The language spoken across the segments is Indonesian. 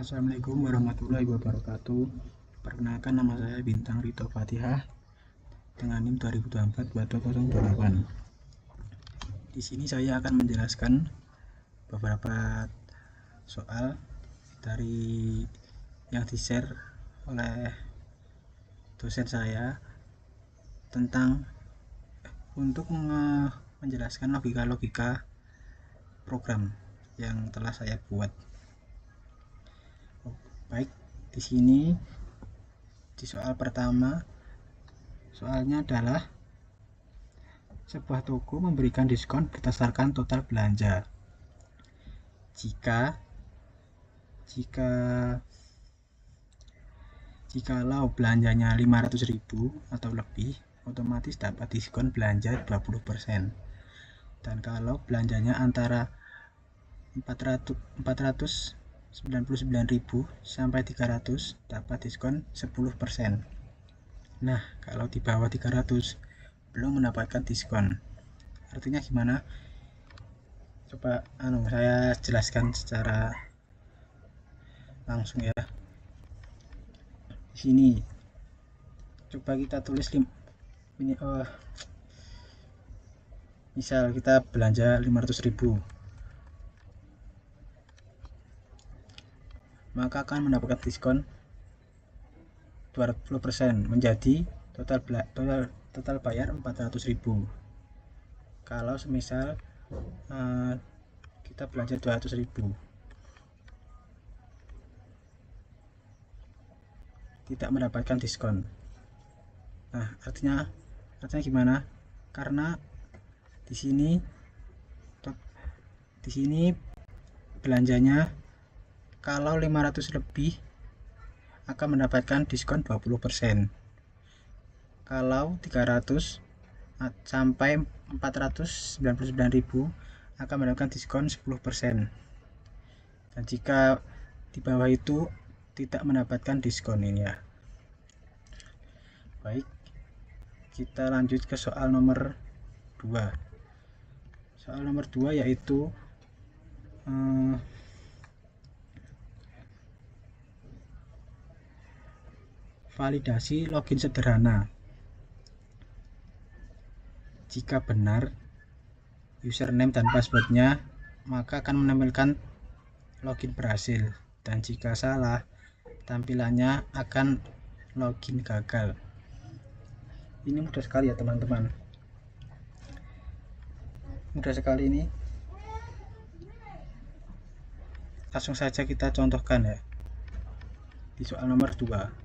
Assalamualaikum warahmatullahi wabarakatuh. Perkenalkan, nama saya Bintang Rito Fatihah dengan NIM 2024-2028. Di sini saya akan menjelaskan beberapa soal dari yang di-share oleh dosen saya tentang untuk menjelaskan logika-logika program yang telah saya buat. Baik, di sini di soal pertama, soalnya adalah sebuah toko memberikan diskon berdasarkan total belanja. Jikalau belanjanya 500.000 atau lebih, otomatis dapat diskon belanja 20%. Dan kalau belanjanya antara 499.000 sampai 300 dapat diskon 10%. Nah, kalau di bawah 300 belum mendapatkan diskon. Artinya gimana? Coba saya jelaskan secara langsung ya. Di sini coba kita tulis ini misal kita belanja 500.000, maka akan mendapatkan diskon 20% menjadi total bayar 400.000. Kalau semisal kita belanja 200.000, tidak mendapatkan diskon. Nah, artinya gimana? Karena di sini belanjanya kalau 500 lebih akan mendapatkan diskon 20%. Kalau 300 sampai 499.000 akan mendapatkan diskon 10%. Dan jika di bawah itu tidak mendapatkan diskon ini ya. Baik, kita lanjut ke soal nomor 2. Soal nomor 2 yaitu validasi login sederhana. Jika benar username dan passwordnya, maka akan menampilkan login berhasil, dan jika salah tampilannya akan login gagal. Ini mudah sekali ya teman-teman, mudah sekali ini. Langsung saja kita contohkan ya di soal nomor 2.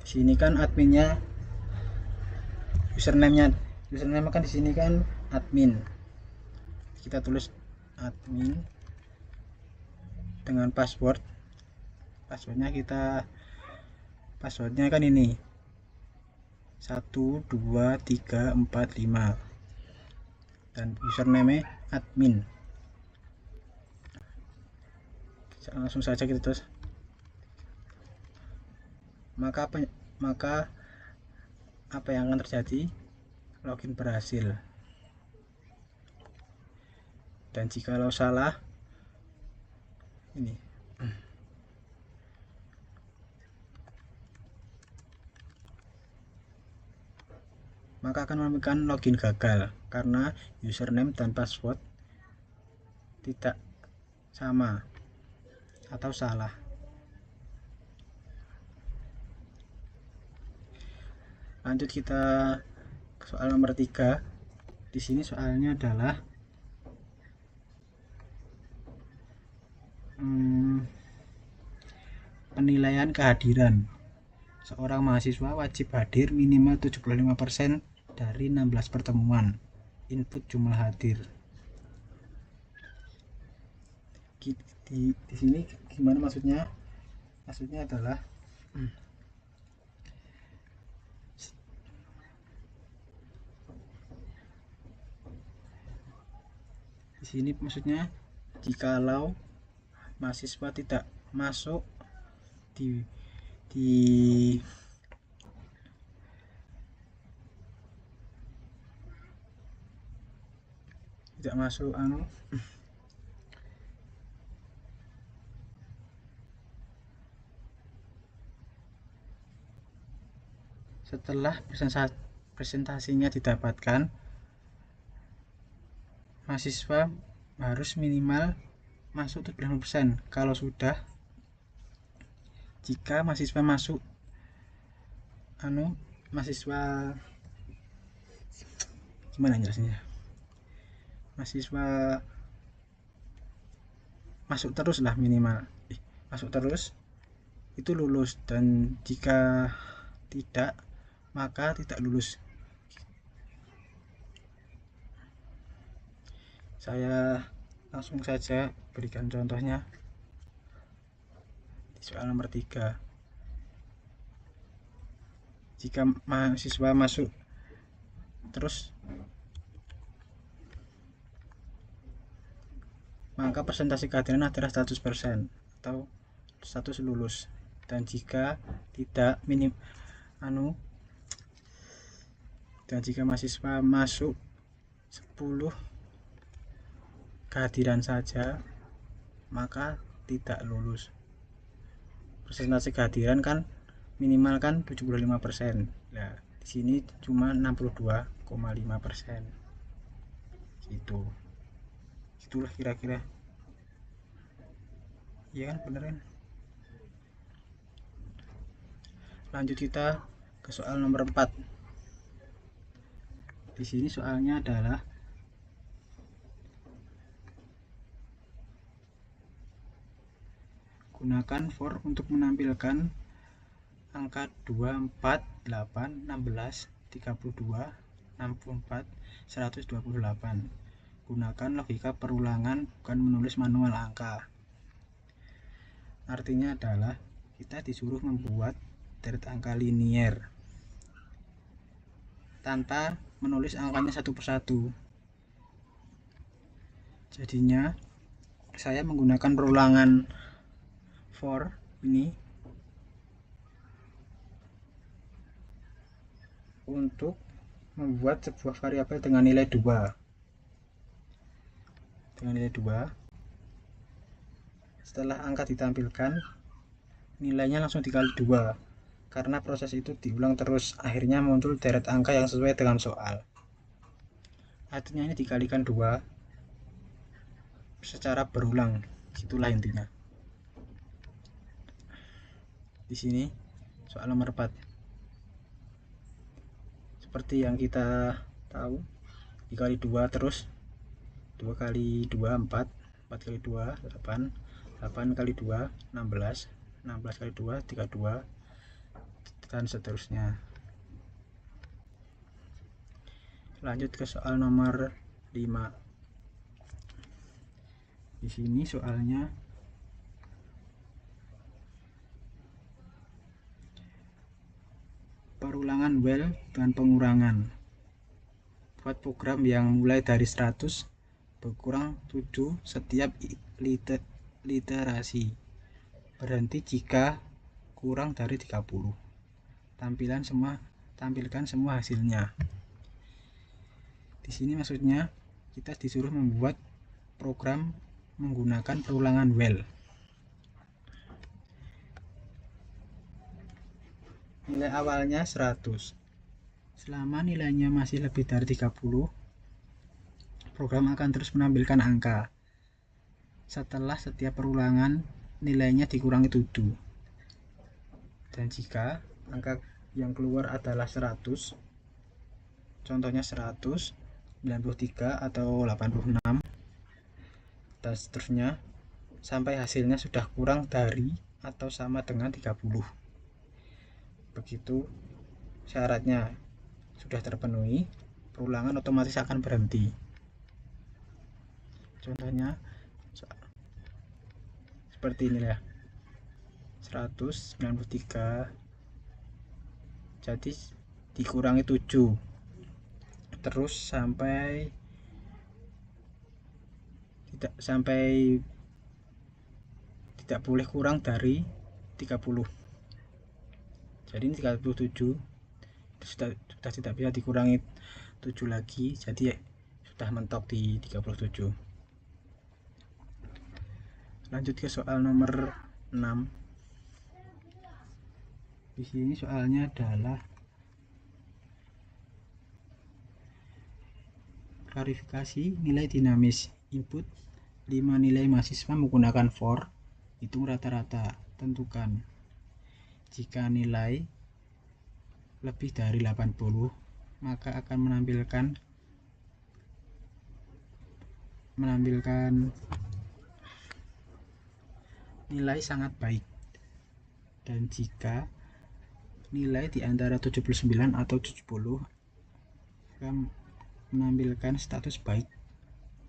Di sini kan adminnya, username kan di sini kan admin. Kita tulis admin dengan passwordnya kan ini 1 2 3 4 5 dan username admin. Langsung saja kita terus, maka apa yang akan terjadi? Login berhasil. Dan jikalau salah ini, maka akan menemukan login gagal karena username dan password tidak sama atau salah. Lanjut kita ke soal nomor 3. Di sini soalnya adalah penilaian kehadiran. Seorang mahasiswa wajib hadir minimal 75% dari 16 pertemuan. Input jumlah hadir. Di sini gimana maksudnya? Maksudnya adalah di sini maksudnya jikalau mahasiswa tidak masuk tidak masuk Setelah presentasinya didapatkan, mahasiswa harus minimal masuk 70%. Kalau sudah, jika mahasiswa masuk mahasiswa gimana jelasnya, mahasiswa masuk terus lah, minimal masuk terus itu lulus, dan jika tidak maka tidak lulus. Saya langsung saja berikan contohnya di soal nomor 3. Jika mahasiswa masuk terus, maka persentase kehadiran adalah 100% atau status lulus. Dan jika tidak dan jika mahasiswa masuk 10 kehadiran saja, maka tidak lulus. Persentase kehadiran kan minimal kan 75%. Nah, di sini cuma 62,5%. Gitu. Itulah kira-kira. Iya kan, bener kan? Lanjut kita ke soal nomor 4. Di sini soalnya adalah gunakan for untuk menampilkan angka 2, 4, 8, 16, 32, 64, 128. Gunakan logika perulangan, bukan menulis manual angka. Artinya adalah kita disuruh membuat deret angka linier tanpa menulis angkanya satu persatu. Jadinya saya menggunakan perulangan for ini untuk membuat sebuah variabel dengan nilai 2. Setelah angka ditampilkan, nilainya langsung dikali 2. Karena proses itu diulang terus, akhirnya muncul deret angka yang sesuai dengan soal. Artinya ini dikalikan 2 secara berulang. Itulah intinya. Di sini soal nomor 4. Seperti yang kita tahu, dikali 2 terus, 2 kali 2 4, 4 kali 2 8, 8 kali 2 16, 16 kali 2 32, dan seterusnya. Lanjut ke soal nomor 5. Di sini soalnya perulangan while dengan pengurangan. Buat program yang mulai dari 100 berkurang 7 setiap literasi. Berhenti jika kurang dari 30. Tampilkan semua hasilnya. Di sini maksudnya kita disuruh membuat program menggunakan perulangan while. Nilai awalnya 100. Selama nilainya masih lebih dari 30, program akan terus menampilkan angka. Setelah setiap perulangan, nilainya dikurangi 7. Dan jika angka yang keluar adalah 100, contohnya 100, 93 atau 86, dan seterusnya sampai hasilnya sudah kurang dari atau sama dengan 30. Begitu syaratnya sudah terpenuhi, perulangan otomatis akan berhenti. Contohnya seperti ini ya, 193 jadi dikurangi 7 terus sampai tidak boleh kurang dari 30. Jadi ini 37 sudah tidak bisa dikurangi 7 lagi, jadi sudah mentok di 37. Lanjut ke soal nomor 6. Di sini soalnya adalah Klarifikasi nilai dinamis. Input 5 nilai mahasiswa menggunakan for. Hitung rata-rata. Tentukan. Jika nilai lebih dari 80, maka akan menampilkan nilai sangat baik. Dan jika nilai di antara 79 atau 70 akan menampilkan status baik,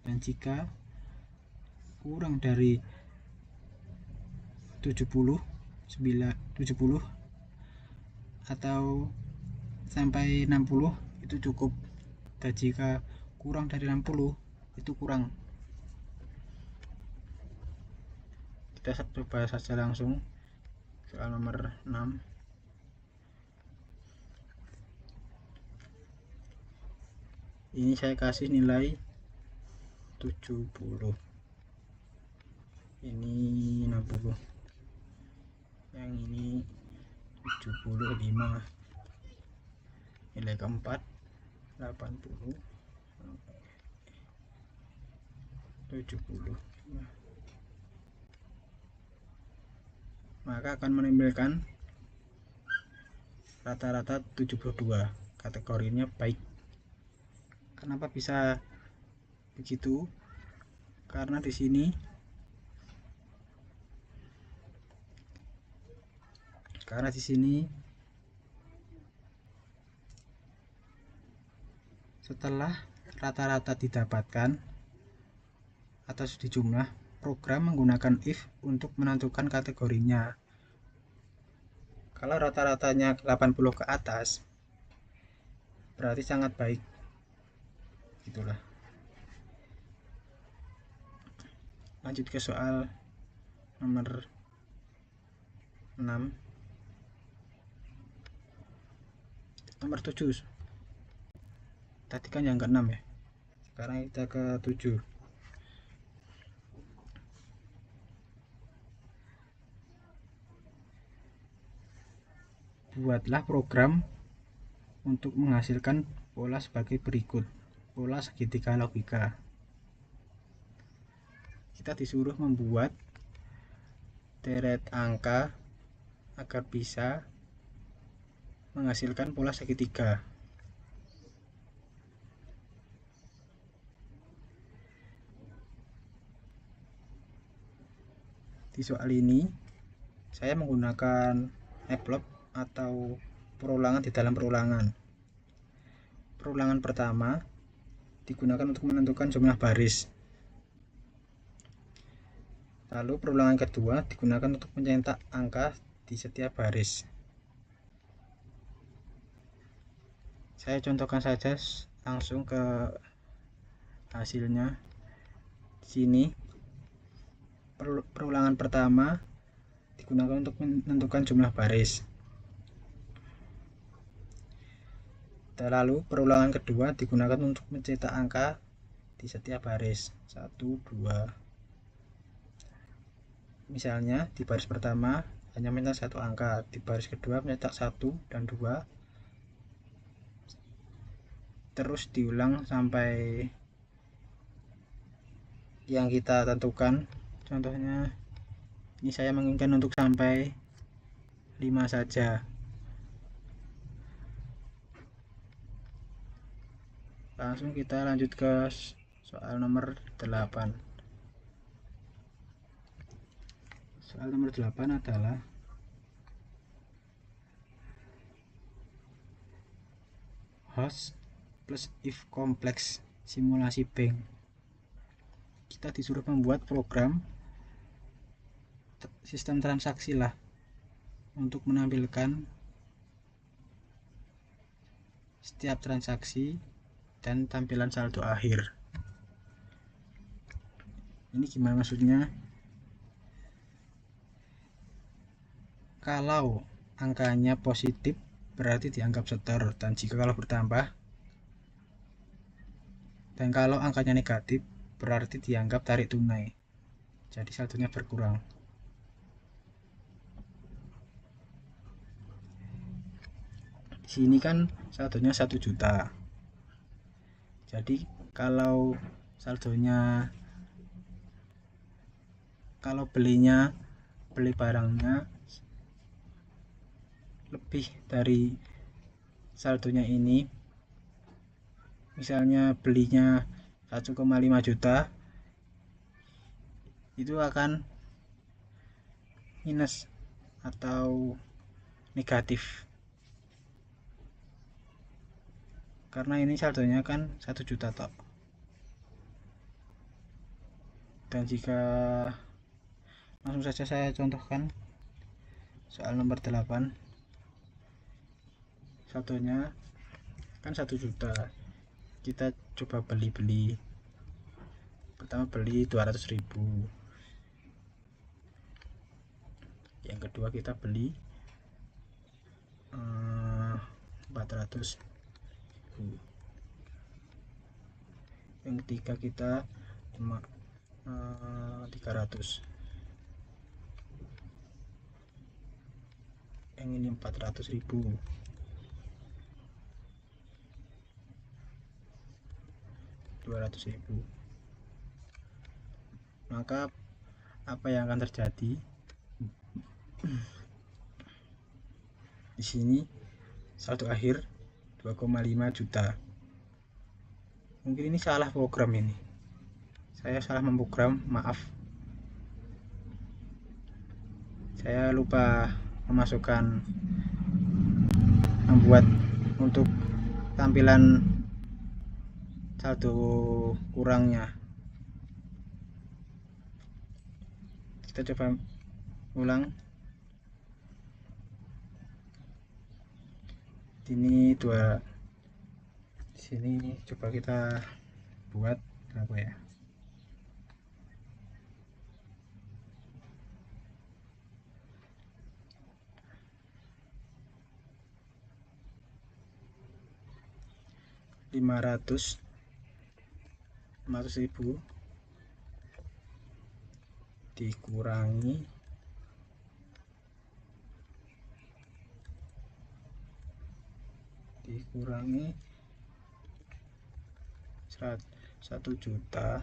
dan jika kurang dari 70 atau sampai 60 itu cukup, dan jika kurang dari 60 itu kurang. Kita coba saja langsung soal nomor 6. Ini saya kasih nilai 70, ini 60, yang ini 75, nilai keempat 80, 70, maka akan menimbulkan rata-rata 72. Kategorinya baik. Kenapa bisa begitu? Karena di sini setelah rata-rata didapatkan atas dijumlah, program menggunakan if untuk menentukan kategorinya. Kalau rata-ratanya 80 ke atas, berarti sangat baik. Itulah. Lanjut ke soal nomor 6. Nomor 7. Tadi kan yang ke-6 ya. Sekarang kita ke 7. Buatlah program untuk menghasilkan pola sebagai berikut. Pola segitiga logika. Kita disuruh membuat deret angka agar bisa menghasilkan pola segitiga. Di soal ini saya menggunakan neplop atau perulangan di dalam perulangan. Perulangan pertama digunakan untuk menentukan jumlah baris. Lalu perulangan kedua digunakan untuk mencetak angka di setiap baris. Saya contohkan saja langsung ke hasilnya. Di sini perulangan pertama digunakan untuk menentukan jumlah baris. Lalu perulangan kedua digunakan untuk mencetak angka di setiap baris 1, 2. Misalnya di baris pertama hanya mencetak 1 angka, di baris kedua mencetak 1 dan 2, terus diulang sampai yang kita tentukan. Contohnya ini saya menginginkan untuk sampai 5 saja. Langsung kita lanjut ke soal nomor 8. Soal nomor 8 adalah host plus if kompleks simulasi bank. Kita disuruh membuat program sistem transaksi lah untuk menampilkan setiap transaksi dan tampilan saldo akhir. Ini gimana maksudnya? Kalau angkanya positif berarti dianggap setor, dan jika kalau bertambah, dan kalau angkanya negatif berarti dianggap tarik tunai, jadi saldonya berkurang. Di sini kan saldonya 1 juta, jadi kalau saldonya, kalau beli barangnya lebih dari saldonya ini, misalnya belinya 1,5 juta, itu akan minus atau negatif, karena ini saldonya kan 1 juta tok. Dan jika langsung saja saya contohkan soal nomor 8, saldonya kan 1 juta, kita coba beli pertama beli 200.000, yang kedua kita beli 400.000, yang ketiga kita cuma 300, yang ini 400.000, maka apa yang akan terjadi di sini? Saldo akhir 2,5 juta. Mungkin ini salah program, ini saya salah memprogram, maaf, saya lupa membuat untuk tampilan saldo kurangnya. Kita coba ulang. Ini di sini coba kita buat apa ya, lima ratus ribu dikurangi 1 juta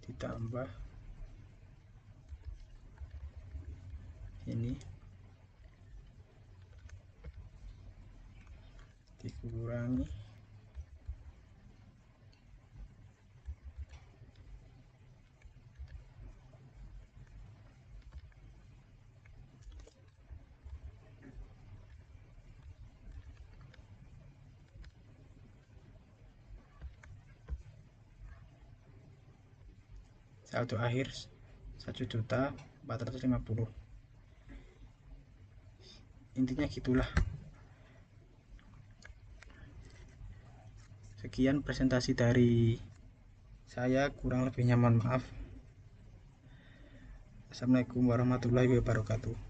ditambah ini dikurangi 1 akhir 1.450.000. Intinya gitulah. Sekian presentasi dari saya, kurang lebihnya mohon maaf. Assalamualaikum warahmatullahi wabarakatuh.